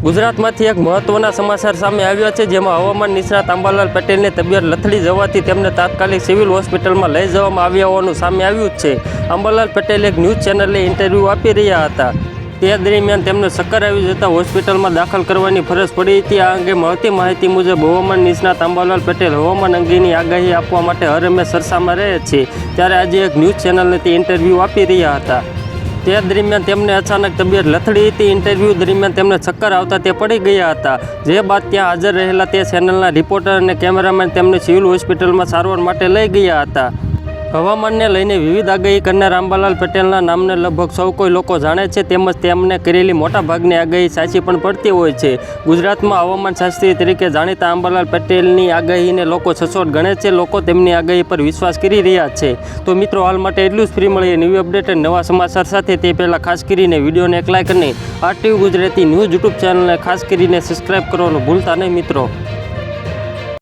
ગુજરાતમાંથી એક મહત્વના સમાચાર સામે આવ્યા છે, જેમાં હવામાન નિષ્ણાત અંબાલાલ પટેલની તબિયત લથડી જવાથી તેમને તાત્કાલિક સિવિલ હોસ્પિટલમાં લઈ જવામાં આવ્યા હોવાનું સામે આવ્યું છે। અંબાલાલ પટેલ એક ન્યૂઝ ચેનલને ઇન્ટરવ્યૂ આપી રહ્યા હતા। તે દરમિયાન તેમને ચક્કર આવી જતાં હોસ્પિટલમાં દાખલ કરવાની ફરજ પડી હતી। આ અંગે મળતી માહિતી મુજબ હવામાન નિષ્ણાત અંબાલાલ પટેલ હવામાન અંગેની આગાહી આપવા માટે હરહંમેશ ચર્ચામાં રહે છે, ત્યારે આજે એક ન્યૂઝ ચેનલને તે ઇન્ટરવ્યૂ આપી રહ્યા હતા। તે દરમિયાન તેમને અચાનક તબિયત લથડી હતી। ઇન્ટરવ્યૂ દરમિયાન તેમને ચક્કર આવતા તે પડી ગયા હતા, જે બાદ ત્યાં હાજર રહેલા તે ચેનલના રિપોર્ટર અને કેમેરામેન તેમને સિવિલ હોસ્પિટલમાં સારવાર માટે લઈ ગયા હતા। હવામાનને લઈને વિવિધ આગાહી કરનાર અંબાલાલ પટેલના નામને લગભગ સૌ કોઈ લોકો જાણે છે, તેમજ તેમને કરેલી મોટાભાગની આગાહી સાચી પણ પડતી હોય છે। ગુજરાતમાં હવામાન શાસ્ત્રી તરીકે જાણીતા અંબાલાલ પટેલની આગાહીને લોકો સચોટ ગણે છે। લોકો તેમની આગાહી પર વિશ્વાસ કરી રહ્યા છે। તો મિત્રો, હાલ માટે એટલું જ। ફ્રી મળીએ નવી અપડેટ અને નવા સમાચાર સાથે। તે પહેલાં ખાસ કરીને વિડીયોને એક લાઇક અને RTV ગુજરાતી ન્યૂઝ યુટ્યુબ ચેનલને ખાસ કરીને સબસ્ક્રાઈબ કરવાનું ભૂલતા નહીં મિત્રો।